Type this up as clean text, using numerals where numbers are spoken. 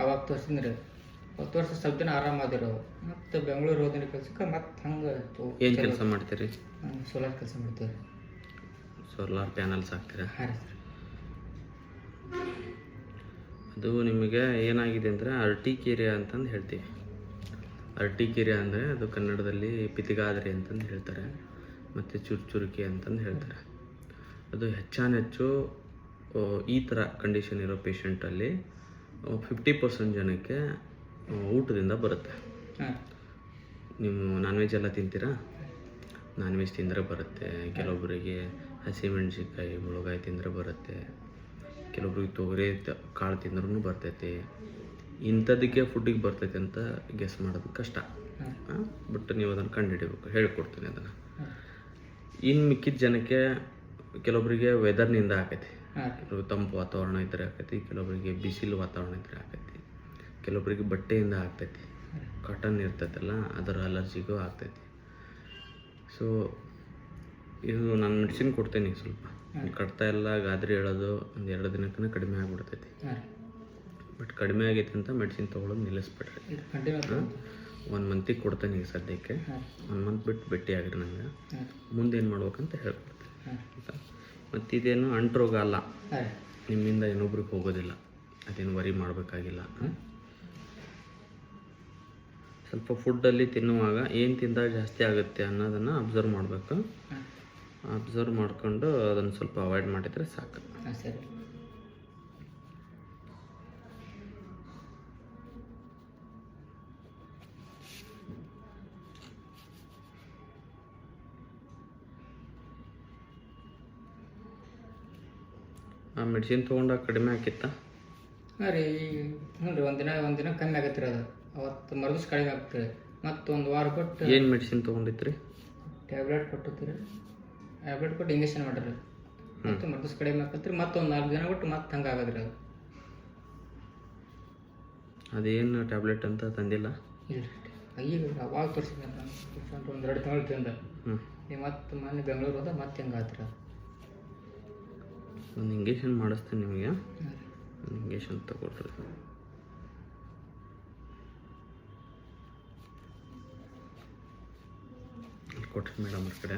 ಅವಾಗ ತೋರಿಸಿದ್ರಿ 10 ವರ್ಷ ಸ್ವಲ್ಪ ದಿನ ಆರಾಮಾದಿರೋ ಮತ್ತು ಬೆಂಗಳೂರು ಹೋದಿನ ಕೆಲ್ಸಕ್ಕೆ ಮತ್ತೆ ಹಂಗೆ ಏನು ಕೆಲಸ ಮಾಡ್ತೀರಿ? ಸೋಲಾರ್ ಕೆಲಸ ಮಾಡ್ತೀವಿ. ಸೋಲಾರ್ ಪ್ಯಾನಲ್ಸ್ ಹಾಕ್ತೀರಾ? ಹಾಂ ರೀ. ಅದು ನಿಮಗೆ ಏನಾಗಿದೆ ಅಂದರೆ ಅರ್ಟಿಕೇರಿಯಾ ಅಂತಂದು ಹೇಳ್ತೀವಿ. ಅರ್ಟಿಕೇರಿಯಾ ಅಂದರೆ ಅದು ಕನ್ನಡದಲ್ಲಿ ಪಿತಿಗಾದರೆ ಅಂತಂದು ಹೇಳ್ತಾರೆ, ಮತ್ತು ಚುರುಚುರುಕಿ ಅಂತಂದು ಹೇಳ್ತಾರೆ. ಅದು ಹೆಚ್ಚಾನೆಚ್ಚು ಈ ಥರ ಕಂಡೀಷನ್ ಇರೋ ಪೇಷಂಟಲ್ಲಿ 50% ಜನಕ್ಕೆ ಊಟದಿಂದ ಬರುತ್ತೆ. ನೀವು ನಾನ್ ವೆಜ್ ಎಲ್ಲ ತಿಂತೀರಾ? ನಾನ್ ವೆಜ್ ತಿಂದರೆ ಬರುತ್ತೆ. ಕೆಲವೊಬ್ಬರಿಗೆ ಹಸಿಮೆಣ್ಸಿನ್ಕಾಯಿ ಮುಳುಗಾಯಿ ತಿಂದರೆ ಬರುತ್ತೆ. ಕೆಲವೊಬ್ರಿಗೆ ತೊಗರಿ ಕಾಳು ತಿಂದ್ರೂ ಬರ್ತೈತಿ. ಇಂಥದಕ್ಕೆ ಫುಡ್ಡಿಗೆ ಬರ್ತೈತೆ ಅಂತ ಗೆಸ್ ಮಾಡೋದು ಕಷ್ಟ. ಬಟ್ ನೀವು ಅದನ್ನು ಕಂಡುಹಿಡಿಬೇಕು, ಹೇಳ್ಕೊಡ್ತೀನಿ ಅದನ್ನು. ಇನ್ನು ಮಿಕ್ಕಿದ ಜನಕ್ಕೆ ಕೆಲವೊಬ್ಬರಿಗೆ ವೆದರ್ನಿಂದ ಆಕೈತಿ. ಕೆಲವು ತಂಪು ವಾತಾವರಣ ಇದ್ದರೆ ಆಕೈತಿ, ಕೆಲವೊಬ್ಬರಿಗೆ ಬಿಸಿಲು ವಾತಾವರಣ ಇದ್ದರೆ ಆಕೈತಿ, ಕೆಲವೊಬ್ಬರಿಗೆ ಬಟ್ಟೆಯಿಂದ ಆಗ್ತೈತಿ. ಕಾಟನ್ ಇರ್ತೈತಲ್ಲ ಅದರ ಅಲರ್ಜಿಗೂ ಆಗ್ತೈತಿ. ಸೊ ಇದು ನಾನು ಮೆಡಿಸಿನ್ ಕೊಡ್ತೇನೆ. ಸ್ವಲ್ಪ ಕಟ್ತಾ ಎಲ್ಲ ಗಾದ್ರಿ ಹೇಳೋದು ಒಂದು 2 ದಿನಕ್ಕೂ ಕಡಿಮೆ ಆಗಿಬಿಡ್ತೈತಿ. ಬಟ್ ಕಡಿಮೆ ಆಗೈತೆ ಅಂತ ಮೆಡಿಸಿನ್ ತೊಗೊಳೋದು ನಿಲ್ಲಿಸ್ಬಿಡ್ರಿ. 1 ಮಂತಿಗೆ ಕೊಡ್ತೇನೆ ಈಗ ಸದ್ಯಕ್ಕೆ. 1 ಮಂತ್ ಬಿಟ್ಟು ಭೇಟಿ ಆಗಿರಿ ನನಗೆ. ಮುಂದೆ ಏನು ಮಾಡ್ಬೇಕಂತ ಹೇಳ್ಕೊಡ್ತೀನಿ ಆಯಿತಾ. ಮತ್ತು ಇದೇನು ಅಂಟ್ರೋಗ ಅಲ್ಲ, ನಿಮ್ಮಿಂದ ಇನ್ನೊಬ್ರಿಗೆ ಹೋಗೋದಿಲ್ಲ. ಅದೇನು ವರಿ ಮಾಡಬೇಕಾಗಿಲ್ಲ. ಸ್ವಲ್ಪ ಫುಡ್ಡಲ್ಲಿ ತಿನ್ನುವಾಗ ಏನು ತಿಂದಾಗ ಜಾಸ್ತಿ ಆಗುತ್ತೆ ಅನ್ನೋದನ್ನು ಅಬ್ಸರ್ವ್ ಮಾಡಬೇಕು. ಅಬ್ಸರ್ವ್ ಮಾಡಿಕೊಂಡು ಅದನ್ನು ಸ್ವಲ್ಪ ಅವಾಯ್ಡ್ ಮಾಡಿದರೆ ಸಾಕು. ಸರಿ. ಆ ಮೆಡಿಸಿನ್ ತೊಗೊಂಡಾಗ ಕಡಿಮೆ ಆಕಿತ್ತಾ? ಹಾಂ ರೀ. ಹ್ಞೂ ರೀ, ಒಂದಿನ ಕಮ್ಮಿ ಆಗತ್ತೆ ರೀ. ಅದು ಅವತ್ತು ಮರುದಿವ್ಸ ಕಡಿಮೆ ಆಗ್ತದೆ. ಮತ್ತು 1 ವಾರ ಕೊಟ್ಟು ಏನು ಮೆಡಿಸಿನ್ ತೊಗೊಂಡಿದ್ರಿ? ಟ್ಯಾಬ್ಲೆಟ್ ಕೊಟ್ಟಿರ್ತೀರಿ. ಟ್ಯಾಬ್ಲೆಟ್ ಕೊಟ್ಟು ಇಂಜೆಕ್ಷನ್ ಮಾಡಿರಿ. ಮತ್ತು ಮರುದಿವ್ಸ ಕಡಿಮೆ ಆಗತ್ತೆ ರೀ. ಮತ್ತೊಂದು 4 ದಿನ ಬಿಟ್ಟು ಮತ್ತೆ ಹಂಗೆ ಆಗೋದ್ರಿ. ಅದು ಅದೇನು ಟ್ಯಾಬ್ಲೆಟ್ ಅಂತ ತಂದಿಲ್ಲ? ಇಲ್ಲ ರೀ, ಈಗ ಅವಾಗ ತೋರಿಸಿದ್ದೆ ನಾನು. 1-2 ತಿಂಗಳು ತಿಂದ ಮತ್ತೆ ಮೊನ್ನೆ ಬೆಂಗಳೂರು ಹೋದ ಮತ್ತೆ ಹೆಂಗೆ ಆತ್ರಿ. ಅದು ಒಂದು ಇಂಜೆಕ್ಷನ್ ಮಾಡಿಸ್ತೀನಿ ನಿಮಗೆ. ಇಂಜೆಕ್ಷನ್ ತಗೊಳ್ರಿ. ಕೊಟ್ರಿ ಮೇಡಮ್ ಅವ್ರ ಕಡೆ.